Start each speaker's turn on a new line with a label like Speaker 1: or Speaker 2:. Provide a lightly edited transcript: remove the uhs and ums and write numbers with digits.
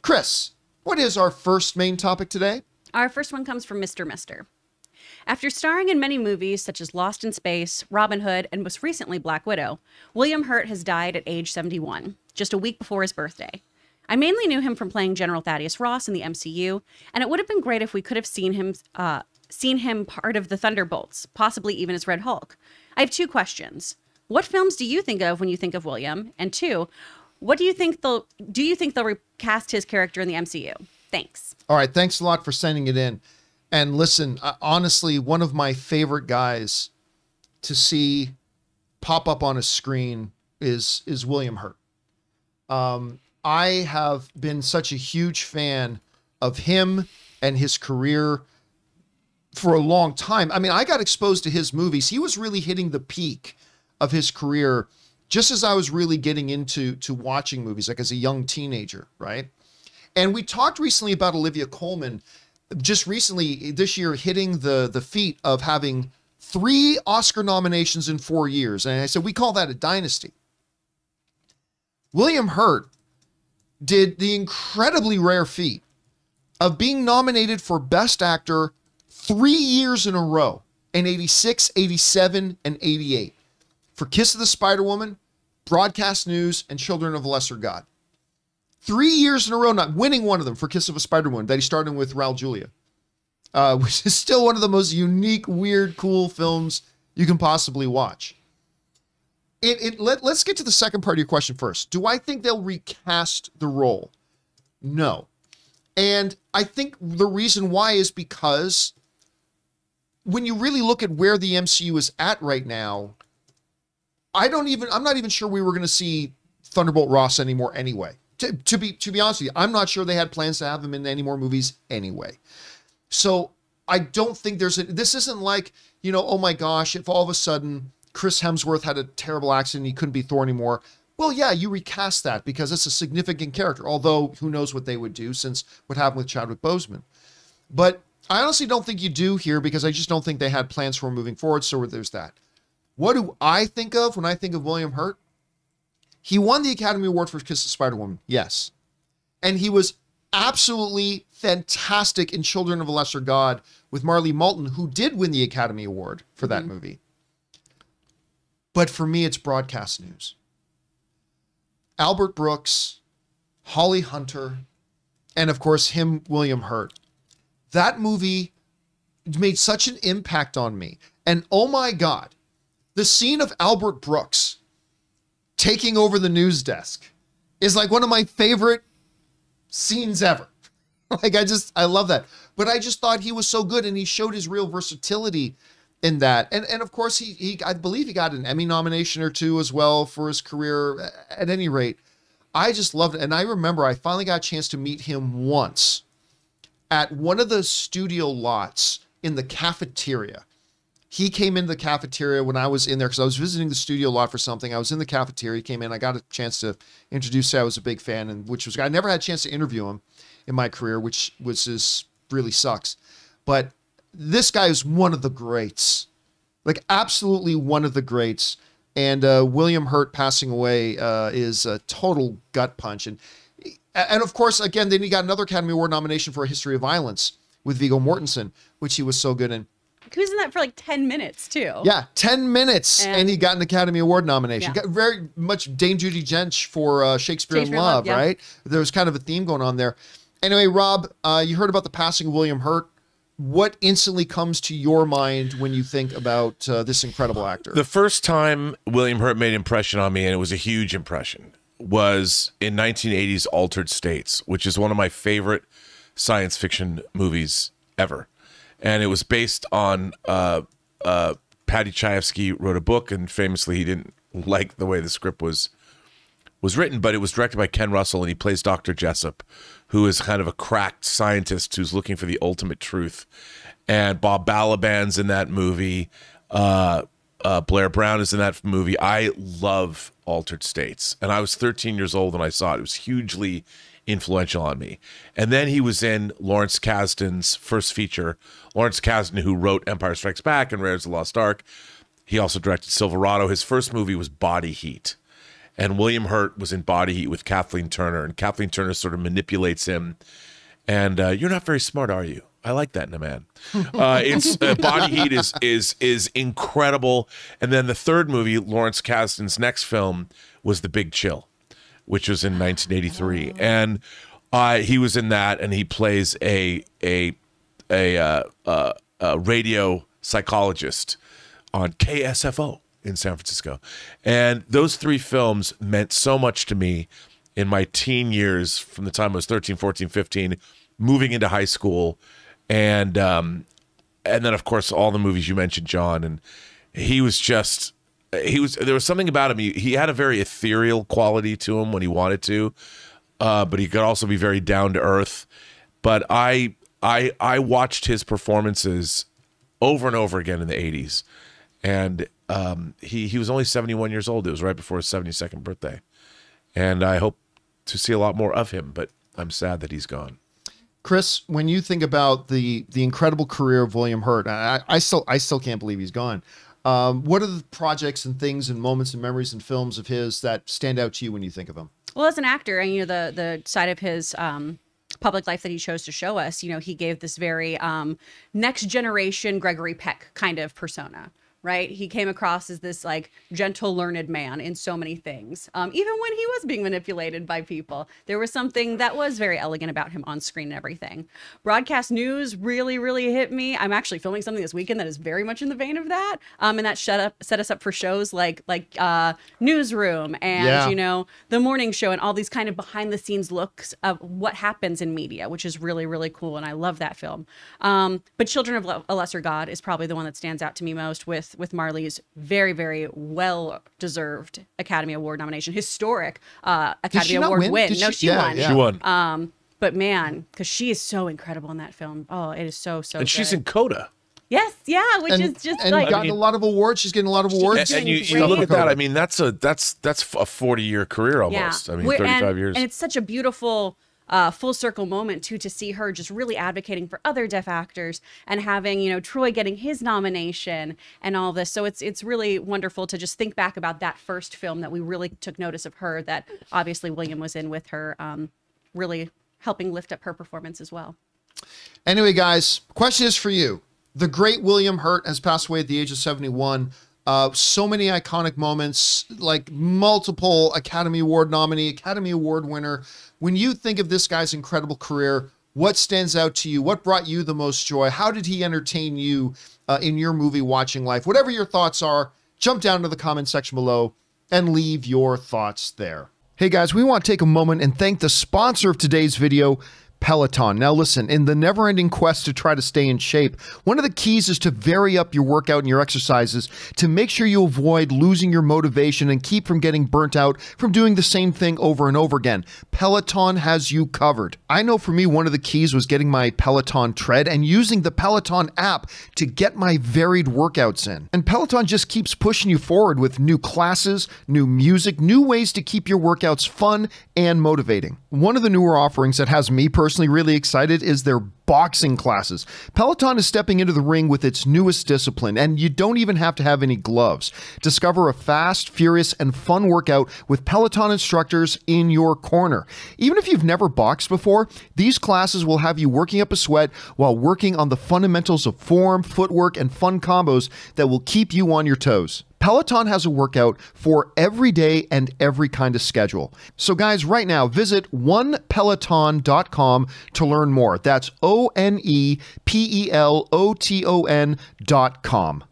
Speaker 1: Chris, what is our first main topic today?
Speaker 2: Our first one comes from Mr. Mister. After starring in many movies such as Lost in Space, Robin Hood, and most recently Black Widow, William Hurt has died at age 71, just a week before his birthday. I mainly knew him from playing General Thaddeus Ross in the MCU, and it would have been great if we could have seen him part of the Thunderbolts, possibly even as Red Hulk. I have two questions. What films do you think of when you think of William? And two, what do you think they'll recast his character in the MCU? Thanks.
Speaker 1: All right, thanks a lot for sending it in. And listen, honestly, one of my favorite guys to see pop up on a screen is William Hurt. I have been such a huge fan of him and his career for a long time. I mean, I got exposed to his movies. He was really hitting the peak of his career just as I was really getting into watching movies, like as a young teenager, right? And we talked recently about Olivia Colman, just recently this year hitting the feat of having 3 Oscar nominations in 4 years. And I said, we call that a dynasty. William Hurt did the incredibly rare feat of being nominated for Best Actor 3 years in a row in 86, 87, and 88 for Kiss of the Spider-Woman, Broadcast News, and Children of a Lesser God. 3 years in a row, not winning one of them for Kiss of a Spider-Woman that he starred in with Raul Julia, which is still one of the most unique, weird, cool films you can possibly watch. Let's get to the second part of your question first. Do I think they'll recast the role? No. And I think the reason why is because when you really look at where the MCU is at right now, I'm not even sure we were going to see Thunderbolt Ross anymore anyway. To be honest with you, I'm not sure they had plans to have him in any more movies anyway. So I don't think this isn't like, oh my gosh, if all of a sudden Chris Hemsworth had a terrible accident and he couldn't be Thor anymore. Well, yeah, you recast that because it's a significant character, although who knows what they would do since what happened with Chadwick Boseman. But I honestly don't think you do here because I just don't think they had plans for him moving forward. So there's that. What do I think of when I think of William Hurt? He won the Academy Award for Kiss the Spider-Woman, yes. And he was absolutely fantastic in Children of a Lesser God with Marlee Matlin, who did win the Academy Award for that movie. But for me, it's Broadcast News. Albert Brooks, Holly Hunter, and of course him, William Hurt. That movie made such an impact on me. And oh my God, the scene of Albert Brooks taking over the news desk is like one of my favorite scenes ever. I love that. But I just thought he was so good and he showed his real versatility in that. And of course, I believe he got an Emmy nomination or 2 as well for his career. At any rate, I just loved it. And I remember I finally got a chance to meet him once at one of the studio lots in the cafeteria. He came into the cafeteria when I was in there because I was visiting the studio lot for something. I was in the cafeteria. He came in. I got a chance to introduce him. I was a big fan, and I never had a chance to interview him in my career, which really sucks. But this guy is one of the greats, like absolutely one of the greats. And William Hurt passing away is a total gut punch. And of course, again, then he got another Academy Award nomination for A History of Violence with Viggo Mortensen, which he was so good in.
Speaker 2: He was in that for like 10 minutes, too.
Speaker 1: Yeah, 10 minutes, and he got an Academy Award nomination. Yeah. Got very much Dame Judi Dench for Shakespeare in Love, yeah. Right? There was kind of a theme going on there. Anyway, Rob, you heard about the passing of William Hurt. What instantly comes to your mind when you think about this incredible actor?
Speaker 3: The first time William Hurt made an impression on me, and it was a huge impression, was in 1980's Altered States, which is one of my favorite science fiction movies ever. And it was based on Paddy Chayefsky wrote a book, and famously he didn't like the way the script was written, but it was directed by Ken Russell, and he plays Dr. Jessup, who is kind of a cracked scientist who's looking for the ultimate truth. And Bob Balaban's in that movie. Blair Brown is in that movie. I love Altered States, and I was 13 years old when I saw it. It was hugely influential on me. And then he was in Lawrence Kasdan's first feature. Lawrence Kasdan, who wrote Empire Strikes Back and Raiders of the Lost Ark. He also directed Silverado. His first movie was Body Heat. And William Hurt was in Body Heat with Kathleen Turner, and Kathleen Turner sort of manipulates him. And you're not very smart, are you? I like that in a man. It's Body Heat is incredible. And then the third movie, Lawrence Kasdan's next film, was The Big Chill, which was in 1983, and he was in that, and he plays a radio psychologist on KSFO in San Francisco. And those three films meant so much to me in my teen years, from the time I was 13, 14, 15, moving into high school. And then, of course, all the movies you mentioned, John. And he was just, there was something about him. He had a very ethereal quality to him when he wanted to, but he could also be very down to earth. But I watched his performances over and over again in the 80s. And he was only 71 years old. It was right before his 72nd birthday. And I hope to see a lot more of him, but I'm sad that he's gone.
Speaker 1: Chris, when you think about the incredible career of William Hurt, I still can't believe he's gone. What are the projects and things and moments and memories and films of his that stand out to you when you think of him?
Speaker 2: Well, as an actor, and the side of his public life that he chose to show us, he gave this very next generation Gregory Peck kind of persona. Right? He came across as this like gentle, learned man in so many things. Even when he was being manipulated by people, there was something that was very elegant about him on screen and everything. Broadcast news really, really hit me. I'm actually filming something this weekend that is very much in the vein of that. And that set us up for shows like Newsroom and, The Morning Show and all these kind of behind the scenes looks of what happens in media, which is really, really cool. And I love that film. But Children of a Lesser God is probably the one that stands out to me most with Marley's very, very well-deserved Academy Award nomination, historic Academy Award win. No, she won.
Speaker 3: She won.
Speaker 2: But man, because she is so incredible in that film. Oh, it is so
Speaker 3: and
Speaker 2: good.
Speaker 3: She's in Coda.
Speaker 2: Yes, yeah, which is just
Speaker 1: and
Speaker 2: like
Speaker 1: gotten a lot of awards. She's getting a lot of awards.
Speaker 3: And you look at that. I mean, that's a 40-year career almost. Yeah. I mean, 35 years.
Speaker 2: And it's such a beautiful full circle moment too, to see her just really advocating for other deaf actors and having, Troy getting his nomination and all this. So it's really wonderful to just think back about that first film that we really took notice of her, that obviously William was in with her, really helping lift up her performance as well.
Speaker 1: Anyway, guys, question is for you. The great William Hurt has passed away at the age of 71. So many iconic moments, like multiple Academy Award nominee, Academy Award winner. When you think of this guy's incredible career, what stands out to you? What brought you the most joy? How did he entertain you in your movie watching life? Whatever your thoughts are, jump down to the comment section below and leave your thoughts there. Hey guys, we want to take a moment and thank the sponsor of today's video, Peloton. Now listen, in the never-ending quest to try to stay in shape, one of the keys is to vary up your workout and your exercises to make sure you avoid losing your motivation and keep from getting burnt out from doing the same thing over and over again. Peloton has you covered. I know for me, one of the keys was getting my Peloton tread and using the Peloton app to get my varied workouts in. And Peloton just keeps pushing you forward with new classes, new music, new ways to keep your workouts fun and motivating. One of the newer offerings that has me personally really excited is their boxing classes. Peloton is stepping into the ring with its newest discipline, and you don't even have to have any gloves. Discover a fast, furious, and fun workout with Peloton instructors in your corner. Even if you've never boxed before, these classes will have you working up a sweat while working on the fundamentals of form, footwork, and fun combos that will keep you on your toes. Peloton has a workout for every day and every kind of schedule. So guys, right now, visit onepeloton.com to learn more. That's ONEPELOTON.com.